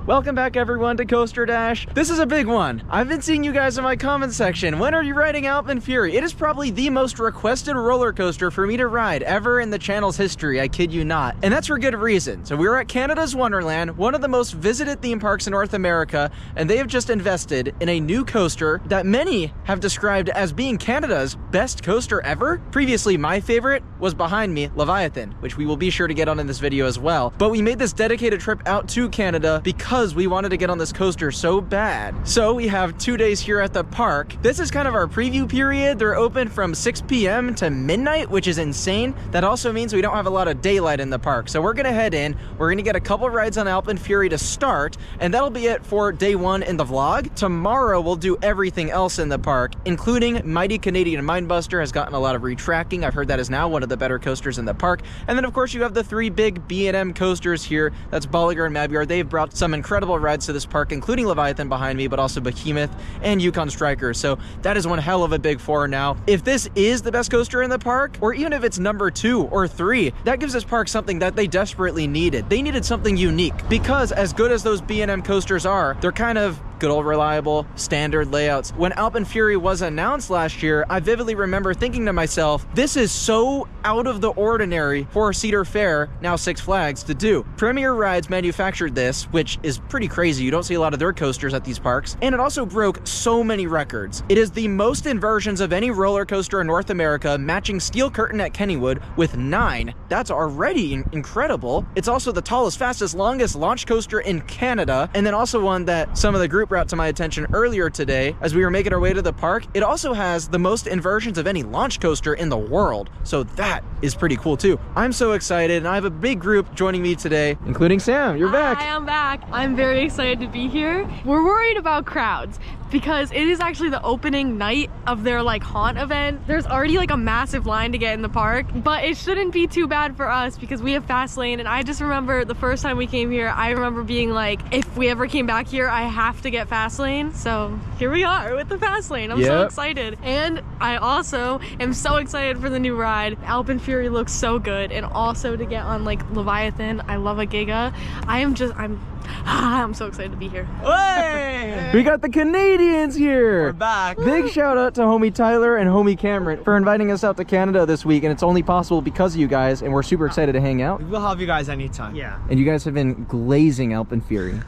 Welcome back everyone to Coaster Dash. This is a big one. I've been seeing you guys in my comment section. When are you riding ALPENFURY? It is probably the most requested roller coaster for me to ride ever in the channel's history, I kid you not. And that's for good reason. So we were at Canada's Wonderland, one of the most visited theme parks in North America, and they have just invested in a new coaster that many have described as being Canada's best coaster ever. Previously, my favorite was behind me, Leviathan, which we will be sure to get on in this video as well. But we made this dedicated trip out to Canada because we wanted to get on this coaster so bad. So we have 2 days here at the park. This is kind of our preview period. They're open from 6 p.m. to midnight, which is insane. That also means we don't have a lot of daylight in the park. So we're gonna head in, we're gonna get a couple rides on ALPENFURY to start, and that'll be it for day one in the vlog. Tomorrow we'll do everything else in the park, including Mighty Canadian Mindbuster has gotten a lot of retracking. I've heard that is now one of the better coasters in the park. And then of course you have the 3 big B&M coasters here. That's Bolliger and Mabillard. They've brought some incredible rides to this park, including Leviathan behind me, but also Behemoth and Yukon Striker. So that is one hell of a big 4 now. If this is the best coaster in the park, or even if it's number 2 or 3, that gives this park something that they desperately needed. They needed something unique, because as good as those B&M coasters are, they're kind of good old reliable standard layouts. When ALPENFURY was announced last year, I vividly remember thinking to myself, this is so out of the ordinary for Cedar Fair, now Six Flags, to do. Premier Rides manufactured this, which is pretty crazy. You don't see a lot of their coasters at these parks. And it also broke so many records. It is the most inversions of any roller coaster in North America, matching Steel Curtain at Kennywood with 9. That's already incredible. It's also the tallest, fastest, longest launch coaster in Canada, and then also one that some of the group brought to my attention earlier today as we were making our way to the park. It also has the most inversions of any launch coaster in the world, so that is pretty cool too. I'm so excited, and I have a big group joining me today, including Sam. You're back. Hi, I'm back. I'm very excited to be here. We're worried about crowds because it is actually the opening night of their haunt event. There's already a massive line to get in the park, but it shouldn't be too bad for us because we have fast lane. And I just remember the first time we came here, I remember being like, if we ever came back here, I have to get fast lane. So here we are with the fast lane. I'm so excited. And I also am so excited for the new ride. ALPENFURY looks so good, and also to get on Leviathan. I love a Giga. I'm so excited to be here. Hey! We got the Canadians here. We're back. Big shout out to homie Tyler and homie Cameron for inviting us out to Canada this week, and it's only possible because of you guys, and we're super excited to hang out. We'll have you guys anytime. Yeah. And you guys have been glazing ALPENFURY.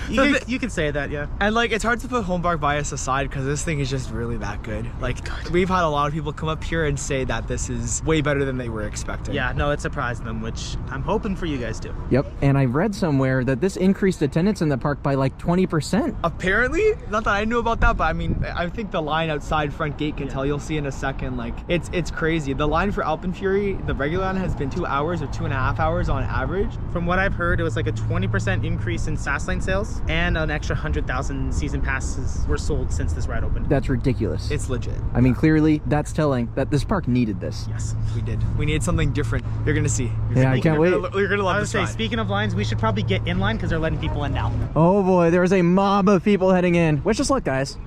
You can say that, yeah. And it's hard to put home park bias aside because this thing is just really that good. We've had a lot of people come up here and say that this is way better than they were expecting. Yeah, no, it surprised them, which I'm hoping for you guys too. Yep, and I read somewhere that this increased attendance in the park by 20%. Apparently, not that I knew about that, but I mean, I think the line outside front gate can tell. You'll see in a second. It's crazy. The line for ALPENFURY, the regular line, has been 2 hours or 2.5 hours on average. From what I've heard, it was a 20% increase in fast lane sales, and an extra 100,000 season passes were sold since this ride opened. That's ridiculous. It's legit. I mean, clearly that's telling that this park needed this. Yes, we did. We needed something different. You're gonna see. I can't wait. You're gonna love this ride. Speaking of lines, we should probably get in line because they're letting people in now. Oh boy, there's a mob of people heading in. Wish us luck, guys.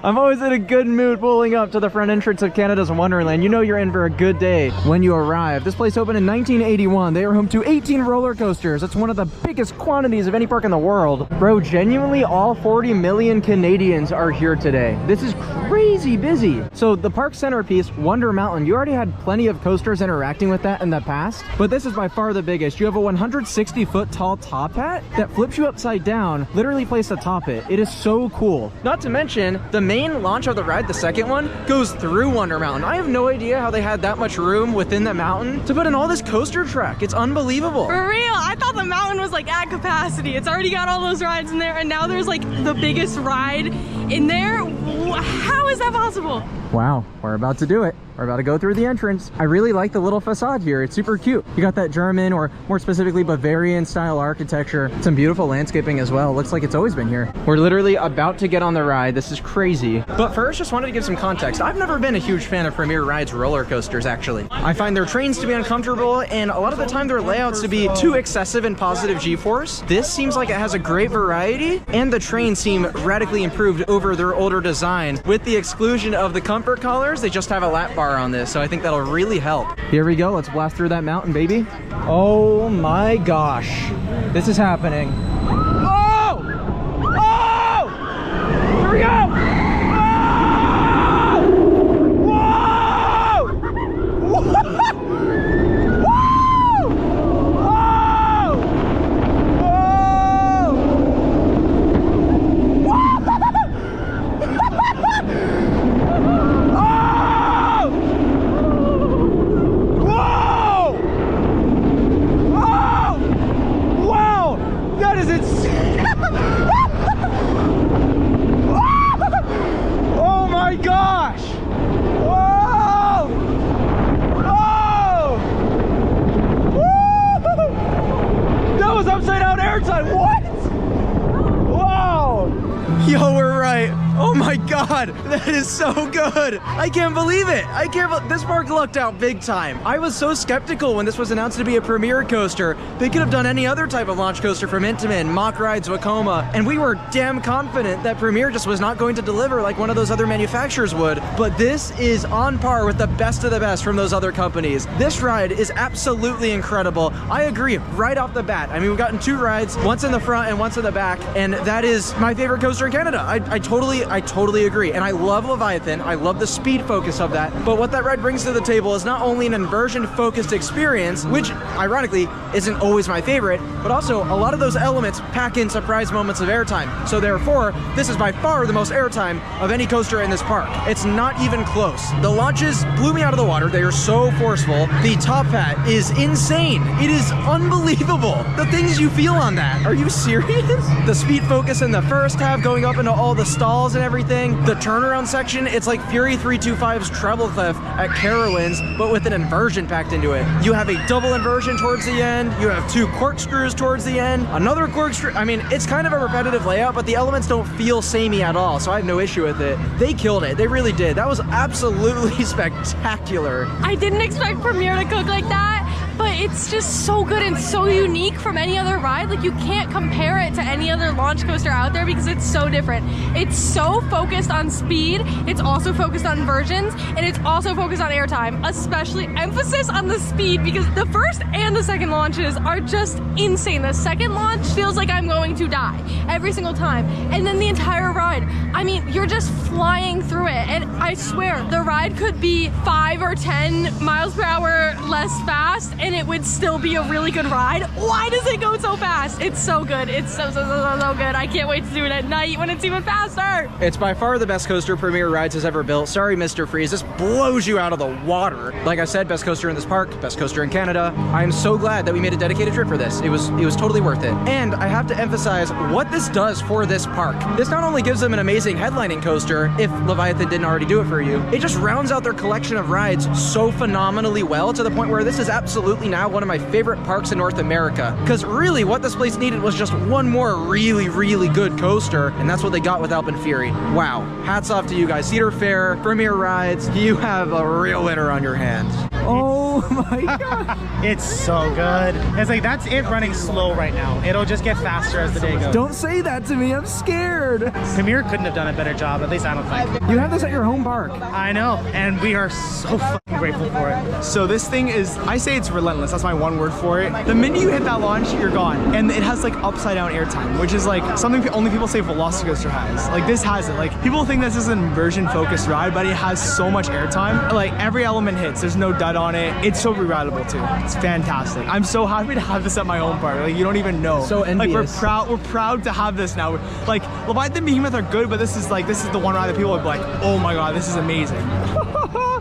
I'm always in a good mood pulling up to the front entrance of Canada's Wonderland. You know you're in for a good day when you arrive. This place opened in 1981. They are home to 18 roller coasters. That's one of the biggest quantities of any park in the world. Bro, genuinely all 40 million Canadians are here today. This is crazy busy. So the park centerpiece, Wonder Mountain, you already had plenty of coasters interacting with that in the past, but this is by far the biggest. You have a 160-foot tall top hat that flips you upside down, literally placed atop it. It is so cool. Not to mention, the main launch of the ride, the second one, goes through Wonder Mountain. I have no idea how they had that much room within the mountain to put in all this coaster track. It's unbelievable. For real, I thought the mountain was at capacity. It's already got all those rides in there, and now there's the biggest ride in there. How is that possible? Wow, we're about to do it. We're about to go through the entrance. I really like the little facade here. It's super cute. You got that German, or more specifically Bavarian style architecture. Some beautiful landscaping as well. Looks like it's always been here. We're literally about to get on the ride. This is crazy. But first, just wanted to give some context. I've never been a huge fan of Premier Rides roller coasters, actually. I find their trains to be uncomfortable, and a lot of the time their layouts to be too excessive in positive G-force. This seems like it has a great variety, and the trains seem radically improved over their older design, with the exclusion of the comfort collars. They just have a lap bar on this, so I think that'll really help. Here we go. Let's blast through that mountain, baby. Oh my gosh. This is happening. Oh! Oh! Here we go! Yo, we're right. Oh my God, that is so good. I can't believe it. This park lucked out big time. I was so skeptical when this was announced to be a premier coaster. They could have done any other type of launch coaster from Intamin, Mock Rides, Vekoma, and we were damn confident that Premier just was not going to deliver like one of those other manufacturers would. But this is on par with the best of the best from those other companies. This ride is absolutely incredible. I agree right off the bat. I mean, we've gotten 2 rides, once in the front and once in the back, and that is my favorite coaster in Canada. I totally agree. And I love Leviathan. I love the speed focus of that. But what that ride brings to the table is not only an inversion-focused experience, which ironically isn't always my favorite, but also a lot of those elements pack in surprise moments of airtime. So therefore, this is by far the most airtime of any coaster in this park. It's not even close. The launches blew me out of the water. They are so forceful. The top hat is insane. It is unbelievable. The things you feel on that. Are you serious? The speed focus in the first half, going up into all the stalls and everything. The turnaround section, it's like Fury 325's treble clef at Carowinds, but with an inversion packed into it. You have a double inversion towards the end. You have 2 corkscrews towards the end. Another corkscrew. I mean, it's kind of a repetitive layout, but the elements don't feel samey at all, so I have no issue with it. They killed it. They really did. That was absolutely spectacular. I didn't expect Premier to cook like that, but it's just so good and so unique from any other ride. Like, you can't compare it to any other launch coaster out there because it's so different. It's so focused on speed, it's also focused on inversions, and it's also focused on airtime, especially emphasis on the speed, because the first and the second launches are just insane. The second launch feels like I'm going to die every single time, and then the entire ride, I mean, you're just flying through it, and I swear the ride could be 5 or 10 miles per hour less fast and it would still be a really good ride. Why does it go so fast? It's so good. It's so good. I can't wait to do it at night when it's even faster. It's by far the best coaster Premier Rides has ever built. Sorry, Mr. Freeze. This blows you out of the water. Like I said, best coaster in this park, best coaster in Canada. I am so glad that we made a dedicated trip for this. It was totally worth it. And I have to emphasize what this does for this park. This not only gives them an amazing headlining coaster, if Leviathan didn't already do it for you, it just rounds out their collection of rides so phenomenally well to the point where this is absolutely now one of my favorite parks in North America. Because really what this place needed was just one more really good coaster, and that's what they got with ALPENFURY. Wow, hats off to you guys. Cedar Fair, Premier Rides, you have a real winner on your hands. Oh my god. It's so good. It's like, that's it running slow right now. It'll just get faster as the day goes. Don't say that to me, I'm scared. Premier couldn't have done a better job, at least I don't think. You have this at your home park. I know, and we are so fucking grateful for it. So this thing is, I say it's relentless. That's my one word for it. The minute you hit that launch, you're gone. And it has like upside down airtime, which is like something only people say Velocicoaster has. Like, this has it. Like, people think this is an inversion focused ride, but it has so much airtime. Like, every element hits. There's no dud on it. It's so re-rideable too. It's fantastic. I'm so happy to have this at my home park. Like, you don't even know. So envious. Like, we're proud to have this now. Like, Leviathan Behemoth are good, but this is the one ride that people would be like, oh my god, this is amazing.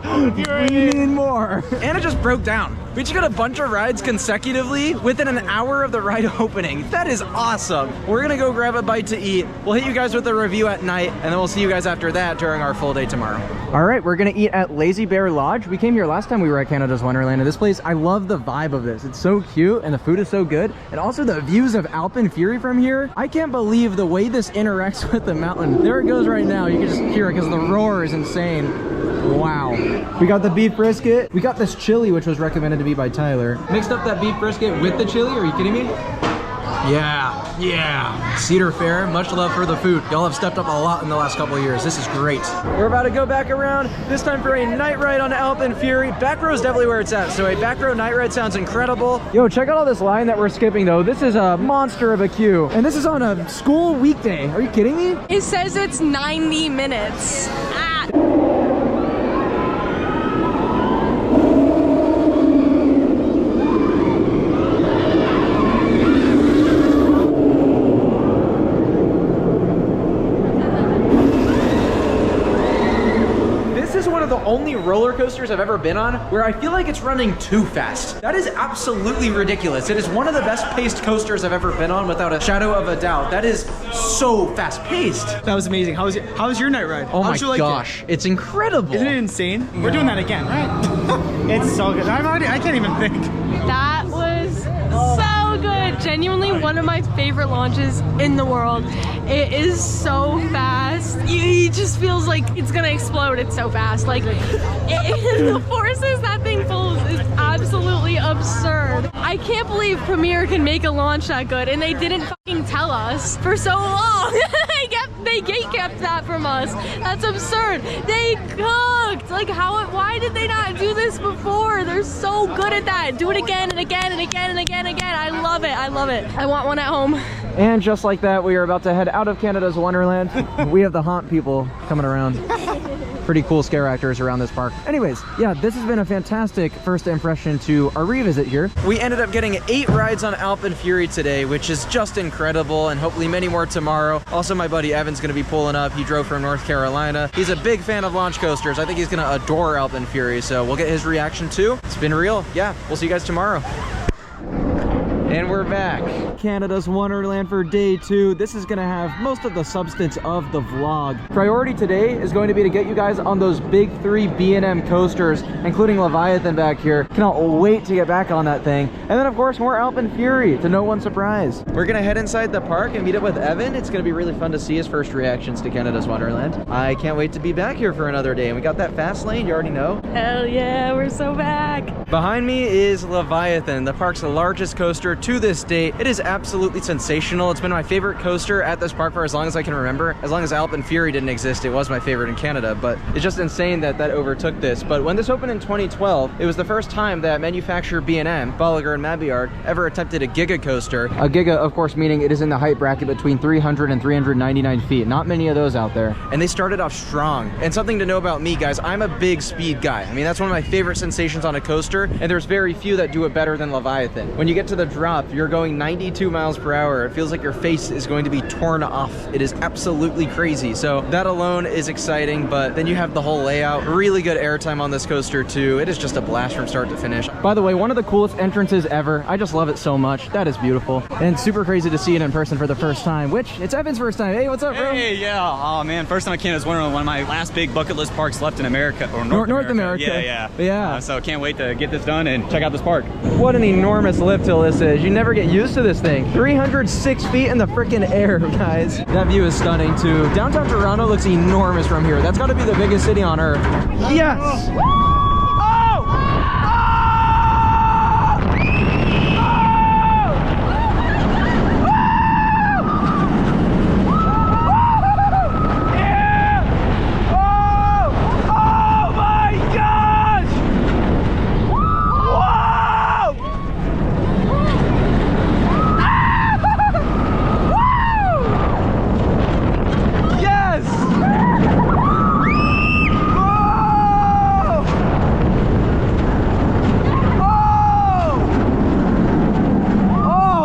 We need more. And it just broke down. We just got a bunch of rides consecutively within an hour of the ride opening. That is awesome. We're gonna go grab a bite to eat. We'll hit you guys with a review at night, and then we'll see you guys after that during our full day tomorrow. All right, we're gonna eat at Lazy Bear Lodge. We came here last time we were at Canada's Wonderland, and this place, I love the vibe of this. It's so cute, and the food is so good, and also the views of ALPENFURY from here. I can't believe the way this interacts with the mountain. There it goes right now. You can just hear it because the roar is insane. Wow. We got the beef brisket. We got this chili, which was recommended to me by Tyler. Mixed up that beef brisket with the chili. Are you kidding me? Yeah. Yeah. Cedar Fair, much love for the food. Y'all have stepped up a lot in the last couple of years. This is great. We're about to go back around, this time for a night ride on ALPENFURY. Back row is definitely where it's at, so a back row night ride sounds incredible. Yo, check out all this line that we're skipping though. This is a monster of a queue. And this is on a school weekday. Are you kidding me? It says it's 90 minutes. Only roller coasters I've ever been on where I feel like it's running too fast. That is absolutely ridiculous. It is one of the best paced coasters I've ever been on without a shadow of a doubt. That is so fast paced. That was amazing. How was your night ride? Oh my gosh, it's incredible. Isn't it insane? We're doing that again, right? It's so good. I can't even think. That was so good. Genuinely one of my favorite launches in the world. It is so fast. It just feels like it's gonna explode. It's so fast. Like the forces that thing pulls is absolutely absurd. I can't believe Premier can make a launch that good, and they didn't fucking tell us for so long. They gate-kept that from us. That's absurd. They cooked. Like why did they not do this before? They're so good at that. Do it again and again and again and again and again. I love it. I love it. I want one at home. And just like that, we are about to head out of Canada's Wonderland. We have the haunt people coming around. Pretty cool scare actors around this park. Anyways, yeah, this has been a fantastic first impression to our revisit here. We ended up getting 8 rides on ALPENFURY today, which is just incredible, and hopefully many more tomorrow. Also, my buddy Evan's gonna be pulling up. He drove from North Carolina. He's a big fan of launch coasters. I think he's gonna adore ALPENFURY, so we'll get his reaction too. It's been real. Yeah, we'll see you guys tomorrow. And we're back. Canada's Wonderland for day 2. This is gonna have most of the substance of the vlog. Priority today is going to be to get you guys on those big 3 B&M coasters, including Leviathan back here. Cannot wait to get back on that thing. And then of course more ALPENFURY, to no one's surprise. We're gonna head inside the park and meet up with Evan. It's gonna be really fun to see his first reactions to Canada's Wonderland. I can't wait to be back here for another day. And we got that fast lane, you already know. Hell yeah, we're so back. Behind me is Leviathan, the park's largest coaster to this date. It is absolutely sensational. It's been my favorite coaster at this park for as long as I can remember. As long as ALPENFURY didn't exist, it was my favorite in Canada, but it's just insane that that overtook this. But when this opened in 2012, it was the first time that manufacturer B&M, Bolliger and Mabillard, ever attempted a giga coaster. A giga, of course, meaning it is in the height bracket between 300 and 399 feet. Not many of those out there. And they started off strong. And something to know about me, guys, I'm a big speed guy. I mean, that's one of my favorite sensations on a coaster, and there's very few that do it better than Leviathan. When you get to the drop, you're going 92 miles per hour. It feels like your face is going to be torn off. It is absolutely crazy. So that alone is exciting, but then you have the whole layout. Really good airtime on this coaster too. It is just a blast from start to finish. By the way, one of the coolest entrances ever. I just love it so much. That is beautiful. And super crazy to see it in person for the first time, which it's Evan's first time. Hey, what's up, bro? Hey, yeah. Oh man, first time I came is one of my last big bucket list parks left in America, or North America. Yeah. So can't wait to get this done and check out this park. What an enormous lift hill this is. You never get used to this thing. 306 feet in the freaking air, guys. That view is stunning too. Downtown Toronto looks enormous from here. That's got to be the biggest city on earth. Yes!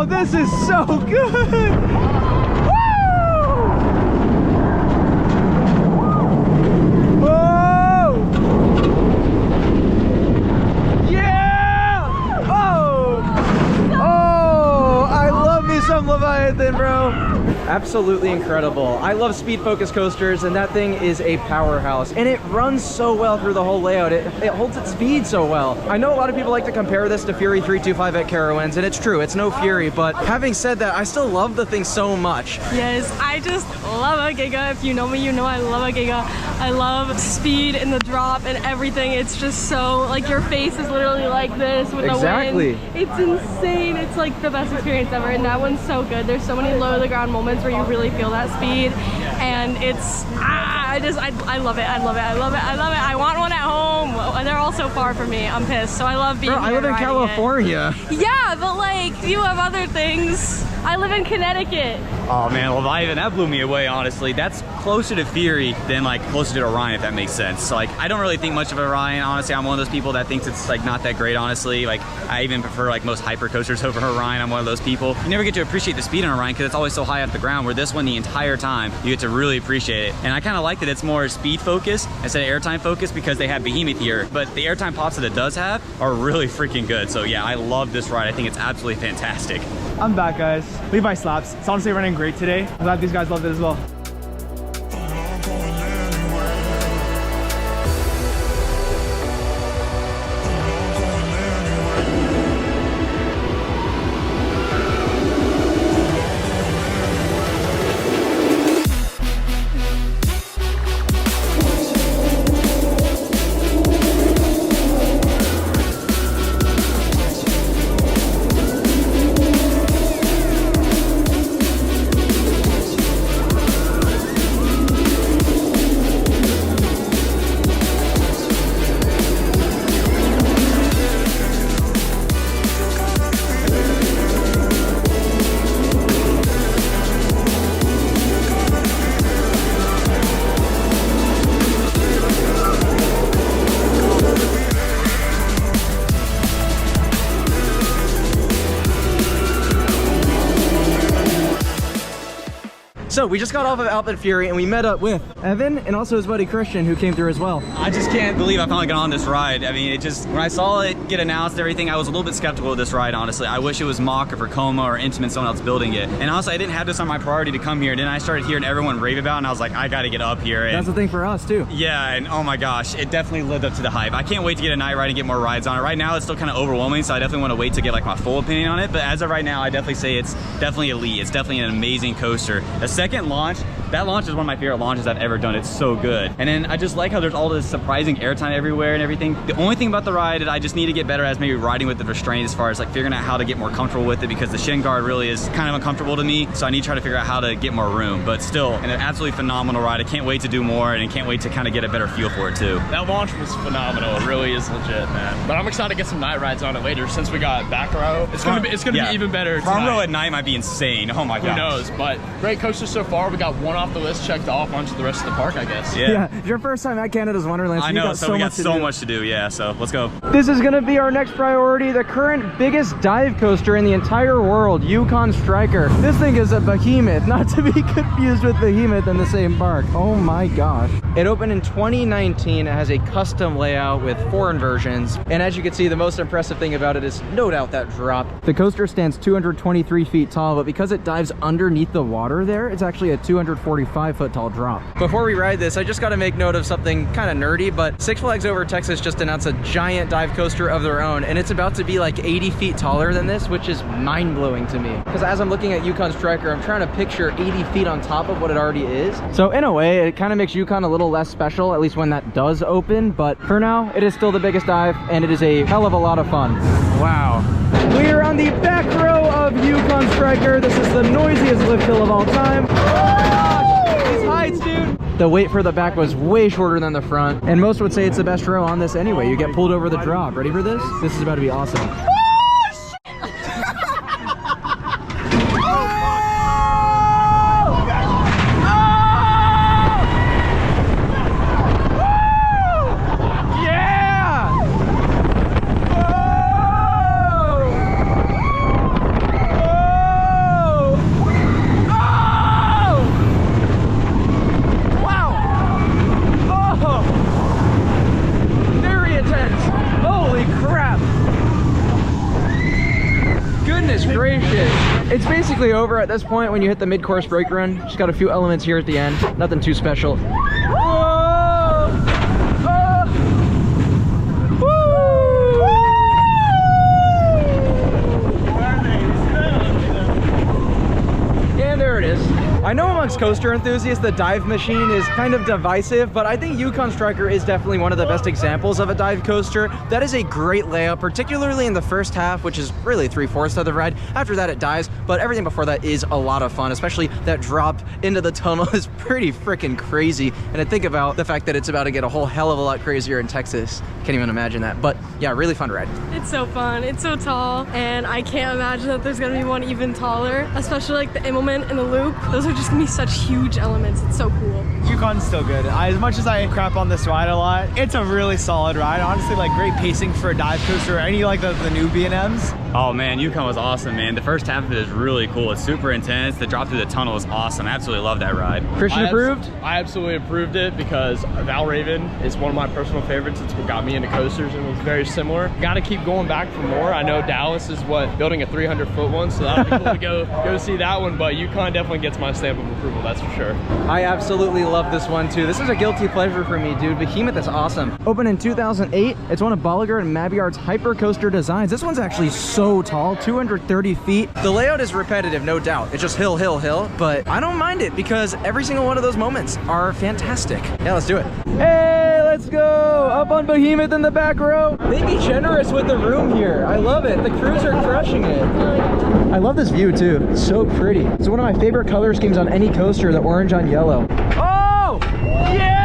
This is so good! Woo! Whoa! Yeah! Oh! Oh! I love me some Leviathan, bro! Absolutely incredible. I love speed focus coasters, and that thing is a powerhouse. And it runs so well through the whole layout. It holds its speed so well. I know a lot of people like to compare this to Fury 325 at Carowinds, and it's true, it's no Fury, but having said that, I still love the thing so much. Yes, I just love a giga. If you know me, you know I love a giga. I love speed and the drop and everything. It's just so, like, your face is literally like this with the wind. It's insane. It's like the best experience ever, and that one's so good. There's so many low to the ground moments where you really feel that speed, and it's I love it. I love it. I love it. I love it. I want one at home. They're all so far from me. I'm pissed. So I love being here. I live in California. Yeah, but like you have other things. I live in Connecticut. Oh man, Leviathan, that blew me away, honestly. That's closer to Fury than like closer to Orion, if that makes sense. So like, I don't really think much of Orion, honestly. I'm one of those people that thinks it's like not that great, honestly. Like, I even prefer like most hyper coasters over Orion. I'm one of those people. You never get to appreciate the speed on Orion because it's always so high off the ground, where this one, the entire time, you get to really appreciate it. And I kind of like that it's more speed focused instead of airtime focused, because they have Behemoth here, but the airtime pops that it does have are really freaking good. So yeah, I love this ride. I think it's absolutely fantastic. I'm back, guys. Levi slaps. It's honestly running great today. I'm glad these guys loved it as well. So we just got off of ALPENFURY and we met up with Evan and also his buddy Christian, who came through as well. I just can't believe I finally got on this ride. I mean, it just, when I saw it get announced and everything, I was a little bit skeptical of this ride, honestly. I wish it was Mock or Vekoma or Intamin, someone else building it. And honestly, I didn't have this on my priority to come here. And then I started hearing everyone rave about it, and I was like, I gotta get up here. And that's the thing for us too. yeah, and oh my gosh, it definitely lived up to the hype. I can't wait to get a night ride and get more rides on it. Right now, it's still kind of overwhelming, so I definitely want to wait to get like my full opinion on it. But as of right now, I definitely say it's definitely elite. It's definitely an amazing coaster. The second launch, that launch is one of my favorite launches I've ever done. It's so good. And then I just like how there's all this surprising airtime everywhere and everything. The only thing about the ride that I just need to get better at is maybe riding with the restraint, as far as like figuring out how to get more comfortable with it, because the shin guard really is kind of uncomfortable to me. So I need to try to figure out how to get more room. But still, an absolutely phenomenal ride. I can't wait to do more, and I can't wait to kind of get a better feel for it too. That launch was phenomenal. It really is legit, man. But I'm excited to get some night rides on it later, since we got back row. It's gonna be even better. Front row at night might be insane. Oh my god. Who knows? But great coasters so far. We got one off the list checked off. Onto the rest of the park, I guess. Yeah. It's your first time at Canada's Wonderland. So I know, so we got so much to do. Yeah, so let's go. This is gonna be our next priority, the current biggest dive coaster in the entire world, Yukon Striker. This thing is a behemoth, not to be confused with Behemoth in the same park. Oh my gosh. It opened in 2019. It has a custom layout with 4 inversions. And as you can see, the most impressive thing about it is no doubt that drop. The coaster stands 223 feet tall, but because it dives underneath the water there, it's actually a 245-foot tall drop. Before we ride this, I just got to make note of something kind of nerdy, but Six Flags Over Texas just announced a giant dive coaster of their own, and it's about to be like 80 feet taller than this, which is mind-blowing to me. Because as I'm looking at Yukon Striker, I'm trying to picture 80 feet on top of what it already is. So in a way, it kind of makes Yukon a little less special, at least when that does open, but for now, it is still the biggest dive, and it is a hell of a lot of fun. Wow. We are on the back row of Yukon Striker. This is the noisiest lift hill of all time. These heights, dude. The wait for the back was way shorter than the front, and most would say it's the best row on this anyway. You get pulled over the drop. Ready for this? This is about to be awesome. It's basically over at this point when you hit the mid-course brake run. Just got a few elements here at the end. Nothing too special. Whoa! And there it is. I know amongst coaster enthusiasts, the dive machine is kind of divisive, but I think Yukon Striker is definitely one of the best examples of a dive coaster. That is a great layout, particularly in the first half, which is really 3/4 of the ride. After that, it dies, but everything before that is a lot of fun, especially that drop into the tunnel is pretty freaking crazy. And I think about the fact that it's about to get a whole hell of a lot crazier in Texas. Can't even imagine that. But yeah, really fun ride. It's so fun. It's so tall, and I can't imagine that there's gonna be one even taller, especially like the Immelman and the loop. Those are just gonna be such huge elements. It's so cool. Yukon's still good. As much as I crap on this ride a lot, it's a really solid ride. Honestly, like great pacing for a dive coaster or any like the new B&Ms. Oh man, Yukon was awesome, man. The first half of it is really cool. It's super intense. The drop through the tunnel is awesome. I absolutely love that ride. Christian approved? I absolutely approved it because Valraven is one of my personal favorites. It's what got me into coasters and was very similar. Got to keep going back for more. I know Dallas is building a 300-foot one, so that'll be cool to go see that one. But Yukon definitely gets my stamp of approval, that's for sure. I absolutely love this one too. This is a guilty pleasure for me, dude. Behemoth is awesome. Opened in 2008. It's one of Bolliger and Mabiart's hyper coaster designs. This one's actually so tall, 230 feet. The layout is repetitive, no doubt. It's just hill, hill, hill, but I don't mind it because every single one of those moments are fantastic. Yeah, let's do it. Hey, let's go! Up on Behemoth in the back row. They be generous with the room here. I love it. The crews are crushing it. I love this view too. It's so pretty. It's one of my favorite color schemes on any coaster, the orange on yellow. Oh! Yeah!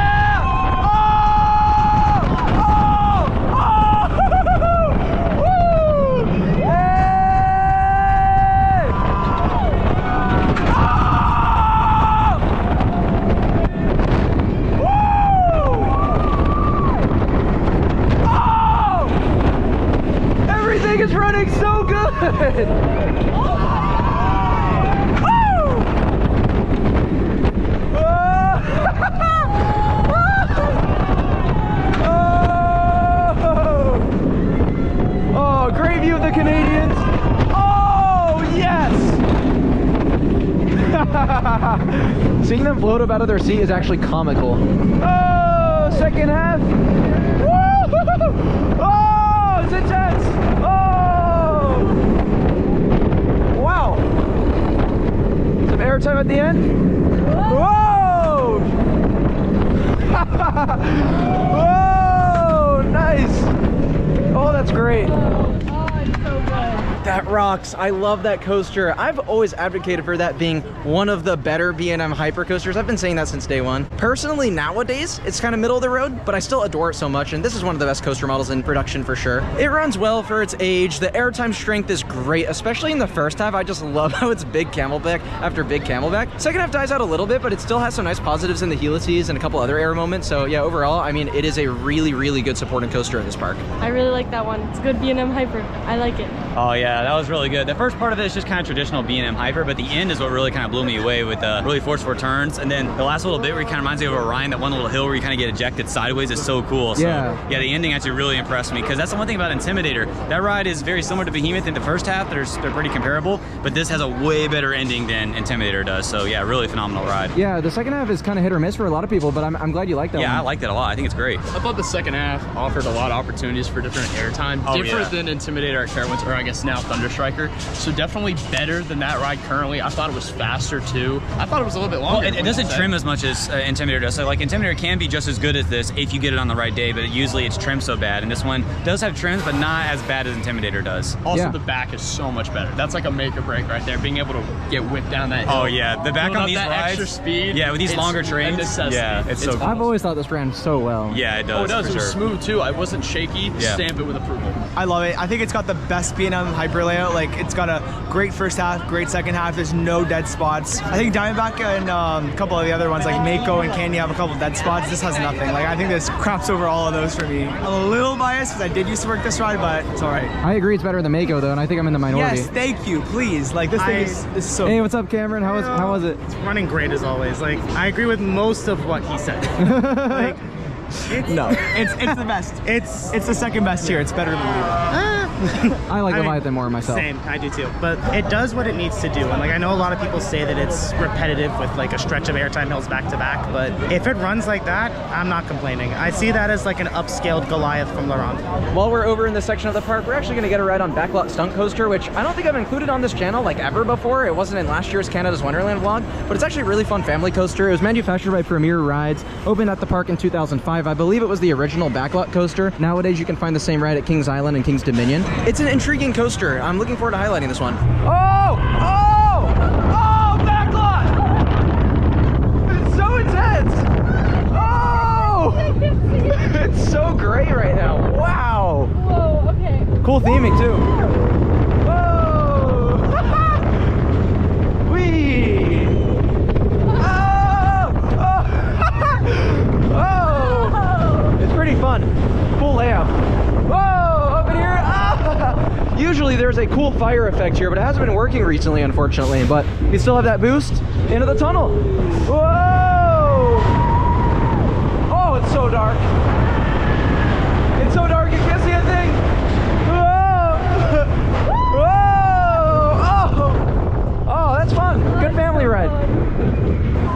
Running so good! Oh, great view of the Canadians. Oh, yes! Seeing them float up out of their seat is actually comical. Oh, second half. Woo! Oh, it's intense. Wow! Some airtime at the end. Whoa! Whoa! Nice! Oh, that's great. That rocks. I love that coaster. I've always advocated for that being one of the better B&M hyper coasters. I've been saying that since day one. Personally, nowadays, it's kind of middle of the road, but I still adore it so much, and this is one of the best coaster models in production for sure. It runs well for its age. The airtime strength is great, especially in the first half. I just love how it's big camelback after big camelback. Second half dies out a little bit, but it still has some nice positives in the helices and a couple other air moments. So yeah, overall, I mean, it is a really, really good supporting coaster in this park. I really like that one. It's good B&M hyper. I like it. Oh yeah, that was really good. The first part of it is just kind of traditional B&M hyper, but the end is what really kind of blew me away with really forceful turns. And then the last little bit where it kind of reminds me of Orion, that one little hill where you kind of get ejected sideways is so cool. So yeah, the ending actually really impressed me because that's the one thing about Intimidator. That ride is very similar to Behemoth in the first half. They're pretty comparable, but this has a way better ending than Intimidator does. So yeah, really phenomenal ride. Yeah, the second half is kind of hit or miss for a lot of people, but I'm glad you like that one. Yeah, I liked it a lot. I think it's great. I thought the second half offered a lot of opportunities for different airtime. Different than Intimidator at Carowinds, or I guess now Thunderstriker. So definitely better than that ride currently. I thought it was faster too. I thought it was a little bit longer. Well, it doesn't trim as much as Intimidator does. So like Intimidator can be just as good as this if you get it on the right day, but usually it's trimmed so bad. And this one does have trims, but not as bad as Intimidator does. Also, the back is so much better. That's like a make or break right there. Being able to get whipped down that hill. Oh yeah, the back on these rides. Extra speed. Yeah, with these longer trains. Yeah, it's so cool. I've always thought this ran so well. Yeah, it does. Oh, it does. It was smooth too. I wasn't shaky. Yeah. Stamp it with approval. I love it. I think it's got the best B&M hyper layout. Like, it's got a great first half, great second half. There's no dead spots. I think Diamondback and a couple of the other ones like Mako and Candy have a couple of dead spots. This has nothing. Like, I think this craps over all of those for me. I'm a little biased because I did used to work this ride, but it's all right. I agree it's better than Mako though, and I think I'm in the minority. Yes, thank you, please. Like, this thing is so Hey, what's up, Cameron? How was it? It's running great as always. Like, I agree with most of what he said. Like, it's the best. It's the second best here. It's better than Viva. I like I mean, Leviathan more myself. Same, I do too. But it does what it needs to do. And like I know a lot of people say that it's repetitive with like a stretch of airtime hills back to back, but if it runs like that, I'm not complaining. I see that as like an upscaled Goliath from Laurent. While we're over in this section of the park, we're actually going to get a ride on Backlot Stunt Coaster, which I don't think I've included on this channel like ever before. It wasn't in last year's Canada's Wonderland vlog, but it's actually a really fun family coaster. It was manufactured by Premier Rides, opened at the park in 2005. I believe it was the original Backlot coaster. Nowadays, you can find the same ride at Kings Island and Kings Dominion. It's an intriguing coaster. I'm looking forward to highlighting this one. Oh! Oh! Oh! Backlot! It's so intense! Oh! It's so great right now. Wow! Whoa, okay. Cool theming too. Whoa! Wee! Oh! Oh! It's pretty fun. Cool layout. Whoa! Up in here. Ah! Usually there's a cool fire effect here, but it hasn't been working recently, unfortunately. But you still have that boost into the tunnel. Whoa! Oh, it's so dark. It's so dark you can't see a thing. Whoa! Whoa! Oh! Oh, that's fun. Good family ride.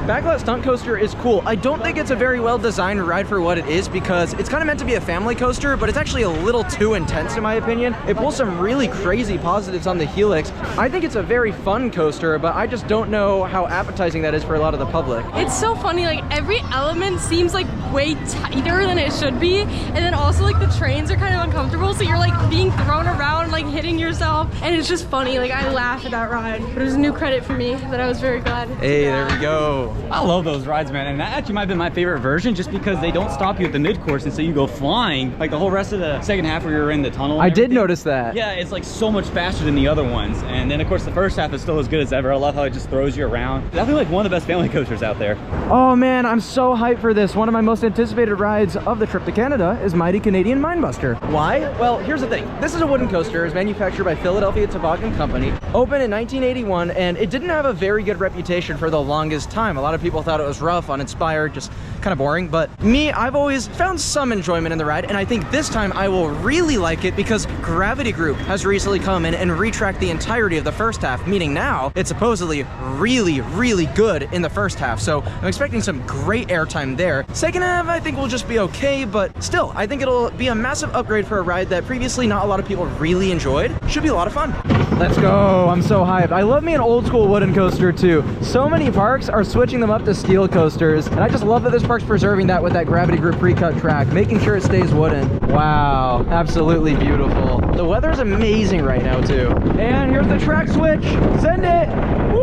Backlot Stunt Coaster is cool. I don't think it's a very well designed ride for what it is because it's kind of meant to be a family coaster, but it's actually a little too intense in my opinion. It pulls some really crazy positives on the helix. I think it's a very fun coaster, but I just don't know how appetizing that is for a lot of the public. It's so funny, like every element seems like way tighter than it should be, and then also like the trains are kind of uncomfortable, so you're like being thrown around, like hitting yourself, and it's just funny. Like I laugh at that ride, but it was a new credit for me that I was very glad. Hey, there we go. I love those rides, man, and that actually might have been my favorite version just because they don't stop you at the mid-course, and so you go flying like the whole rest of the second half where you're in the tunnel. I did notice that. Yeah, it's like so much faster than the other ones, and then of course the first half is still as good as ever. I love how it just throws you around. Definitely like one of the best family coasters out there. Oh man, I'm so hyped for this. One of my most anticipated rides of the trip to Canada is Mighty Canadian Minebuster. Why? Well, here's the thing. This is a wooden coaster. It's manufactured by Philadelphia Toboggan Company. Opened in 1981, and it didn't have a very good reputation for the longest time. A lot of people thought it was rough, uninspired, just kind of boring. But me, I've always found some enjoyment in the ride, and I think this time I will really like it because Gravity Group has recently come in and retracked the entirety of the first half, meaning now it's supposedly really, really good in the first half. So I'm expecting some great airtime there. Second half, I think will just be okay, but still, I think it'll be a massive upgrade for a ride that previously not a lot of people really enjoyed. Should be a lot of fun. Let's go. I'm so hyped. I love me an old school wooden coaster too. So many parks are switching them up to steel coasters, and I just love that this park's preserving that with that Gravity Group pre-cut track, making sure it stays wooden. Wow, absolutely beautiful. The weather's amazing right now too. And here's the track switch. Send it. Woo!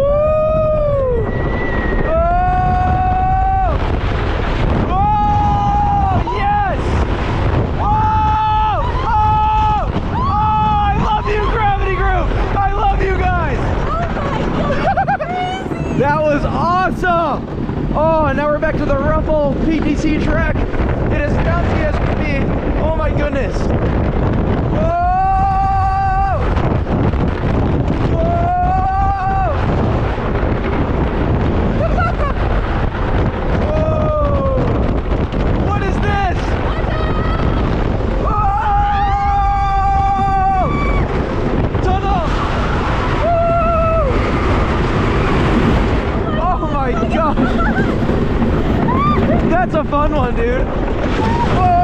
Oh! Oh! Yes! Oh! Oh! Oh! I love you, Gravity Group! I love you guys! That was awesome! Oh, and now we're back to the Ruffle PTC track. It is bouncy as can be. Oh my goodness. Whoa! Whoa! Whoa! What is this? Whoa! Tunnel! Woo! Oh my gosh! That's a fun one, dude. Whoa!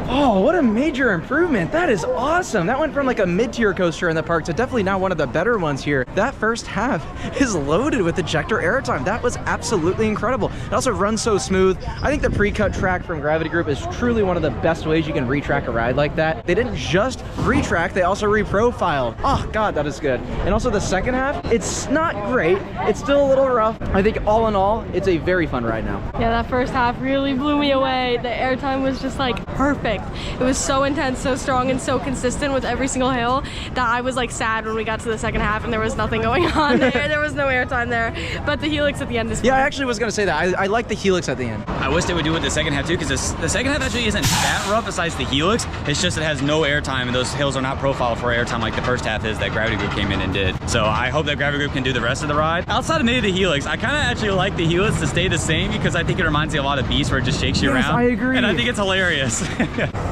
Oh, what a major improvement. That is awesome. That went from like a mid-tier coaster in the park to definitely now one of the better ones here. That first half is loaded with ejector airtime. That was absolutely incredible. It also runs so smooth. I think the pre-cut track from Gravity Group is truly one of the best ways you can retrack a ride like that. They didn't just retrack, they also reprofiled. Oh God, that is good. And also the second half, it's not great. It's still a little rough. I think all in all, it's a very fun ride now. Yeah, that first half really blew me away. The airtime was just like perfect. It was so intense, so strong, and so consistent with every single hill that I was like sad when we got to the second half and there was nothing going on there. There was no airtime there, but the helix at the end is fun. Yeah, I actually was gonna say that. I like the helix at the end. I wish they would do it the second half too, because the second half actually isn't that rough besides the helix. It's just it has no airtime, and those hills are not profiled for airtime like the first half is that Gravity Group came in and did. So I hope that Gravity Group can do the rest of the ride. Outside of maybe the helix, I kind of actually like the helix to stay the same because I think it reminds me a lot of Beast where it just shakes you around. I agree. And I think it's hilarious.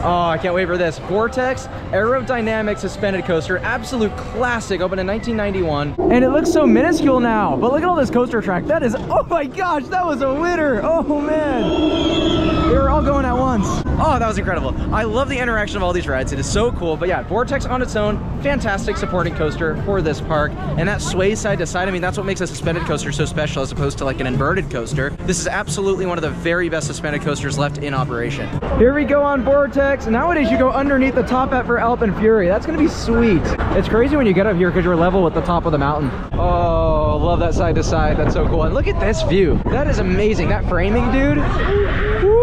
Oh, I can't wait for this. Vortex aerodynamic suspended coaster, absolute classic, opened in 1991. And it looks so minuscule now, but look at all this coaster track. That is, oh my gosh, that was a winner. Oh man. They were all going at once. Oh, that was incredible. I love the interaction of all these rides. It is so cool. But yeah, Vortex on its own, fantastic supporting coaster for this park. And that sways side to side. I mean, that's what makes a suspended coaster so special as opposed to like an inverted coaster. This is absolutely one of the very best suspended coasters left in operation. Here we go on Vortex. Nowadays you go underneath the top hat for ALPENFURY. That's gonna be sweet. It's crazy when you get up here because you're level with the top of the mountain. Oh, love that side to side. That's so cool. And look at this view. That is amazing. That framing, dude. Woo!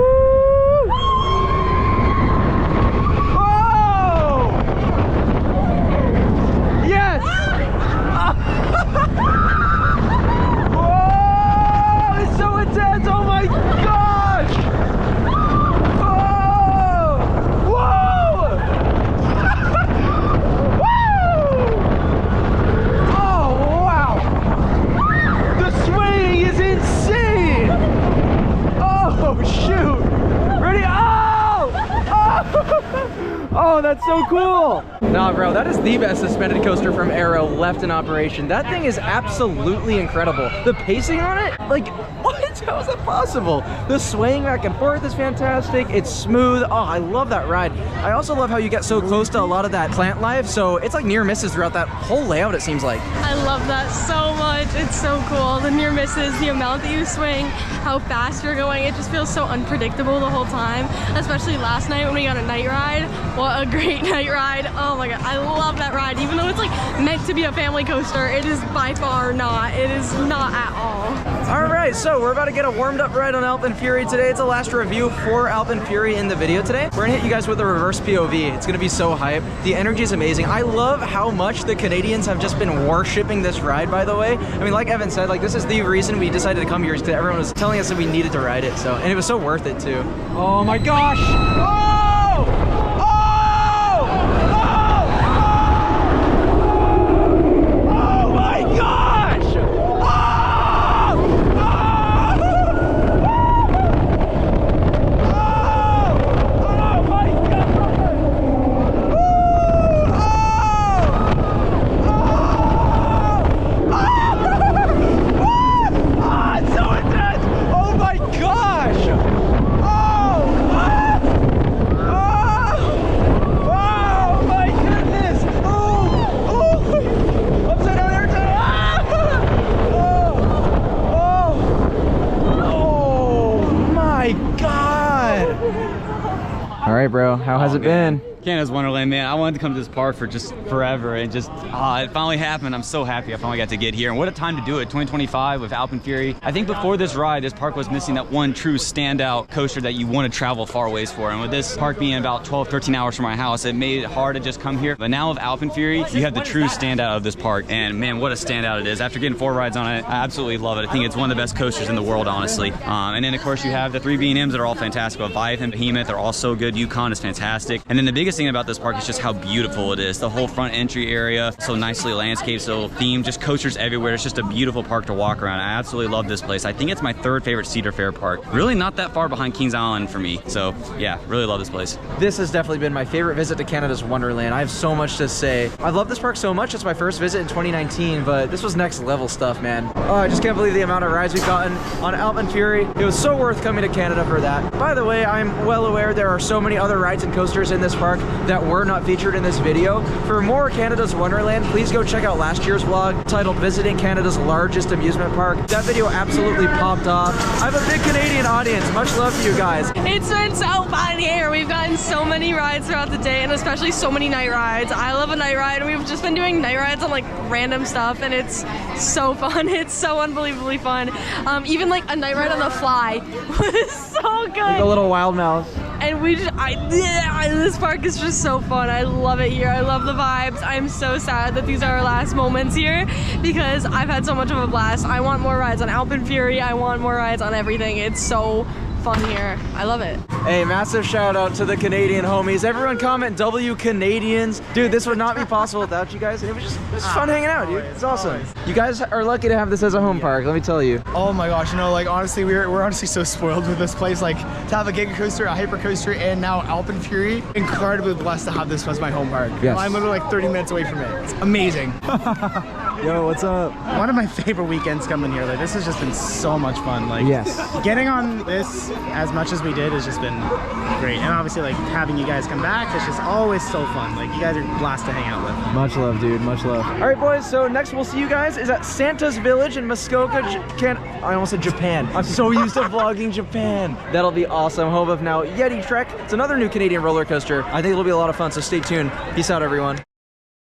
Oh, that's so cool. Nah, bro, that is the best suspended coaster from Aero left in operation. That thing is absolutely incredible. The pacing on it, like, what? How is that possible? The swaying back and forth is fantastic. It's smooth. Oh, I love that ride. I also love how you get so close to a lot of that plant life. So it's like near misses throughout that whole layout, it seems like. I love that so much. It's so cool. The near misses, the amount that you swing, how fast you're going. It just feels so unpredictable the whole time, especially last night when we got a night ride. What a great night ride. Oh my God, I love that ride. Even though it's like meant to be a family coaster, it is by far not. It is not at all. All right, so we're about to get a warmed up ride on ALPENFURY today. It's the last review for ALPENFURY in the video today. We're gonna hit you guys with a reverse POV. It's gonna be so hype. The energy is amazing. I love how much the Canadians have just been worshipping this ride, by the way. I mean, like Evan said, like this is the reason we decided to come here, because everyone was telling us that we needed to ride it. So, and it was so worth it too. Oh my gosh! Oh! All right, bro, how has it been? Canada's Wonderland, man. I wanted to come to this park for just forever, and just it finally happened. I'm so happy I finally got to get here, and what a time to do it. 2025 with ALPENFURY. I think before this ride, this park was missing that one true standout coaster that you want to travel far ways for, and with this park being about 12-13 hours from my house, it made it hard to just come here. But now with ALPENFURY, you have the true standout of this park, and man, what a standout it is. After getting 4 rides on it, I absolutely love it. I think it's one of the best coasters in the world, honestly. And then of course you have the 3 B&Ms that are all fantastic. Leviathan, Behemoth, they're all so good. Yukon is fantastic. And then the biggest thing about this park is just how beautiful it is. The whole front entry area, so nicely landscaped, so themed, just coasters everywhere. It's just a beautiful park to walk around. I absolutely love this place. I think it's my 3rd favorite Cedar Fair park. Really not that far behind Kings Island for me. So yeah, really love this place. This has definitely been my favorite visit to Canada's Wonderland. I have so much to say. I love this park so much. It's my first visit in 2019, but this was next level stuff, man. Oh, I just can't believe the amount of rides we've gotten on ALPENFURY. It was so worth coming to Canada for that. By the way, I'm well aware there are so many other rides and coasters in this park that were not featured in this video. For more Canada's Wonderland, please go check out last year's vlog titled Visiting Canada's Largest Amusement Park. That video absolutely popped off. I have a big Canadian audience. Much love to you guys. It's been so fun here. We've gotten so many rides throughout the day, and especially so many night rides. I love a night ride. We've just been doing night rides on like random stuff, and it's so fun. It's so unbelievably fun. Even like a night ride on the fly was so good. Like a little wild mouse. And we just, this park is just so fun. I love it here. I love the vibes. I'm so sad that these are our last moments here because I've had so much of a blast. I want more rides on ALPENFURY. I want more rides on everything. It's so fun here. I love it. Hey, massive shout out to the Canadian homies. Everyone comment W Canadians. Dude, this would not be possible without you guys. It was just fun hanging out, dude. It's awesome. You guys are lucky to have this as a home park, let me tell you. Oh my gosh, you know, like honestly, we're honestly so spoiled with this place. Like to have a Giga Coaster, a Hyper Coaster, and now ALPENFURY. Incredibly blessed to have this as my home park. Yes. I'm literally like 30 minutes away from it. It's amazing. Yo, what's up? One of my favorite weekends coming here. Like this has just been so much fun. Like Yes. getting on this as much as we did has just been great. And obviously like having you guys come back, it's just always so fun. Like you guys are a blast to hang out with. Much love, dude, much love. All right, boys, so next we'll see you guys is at Santa's Village in Muskoka, I almost said Japan. I'm so used to vlogging Japan. That'll be awesome. Home of now Yeti Trek. It's another new Canadian roller coaster. I think it'll be a lot of fun, so stay tuned. Peace out, everyone.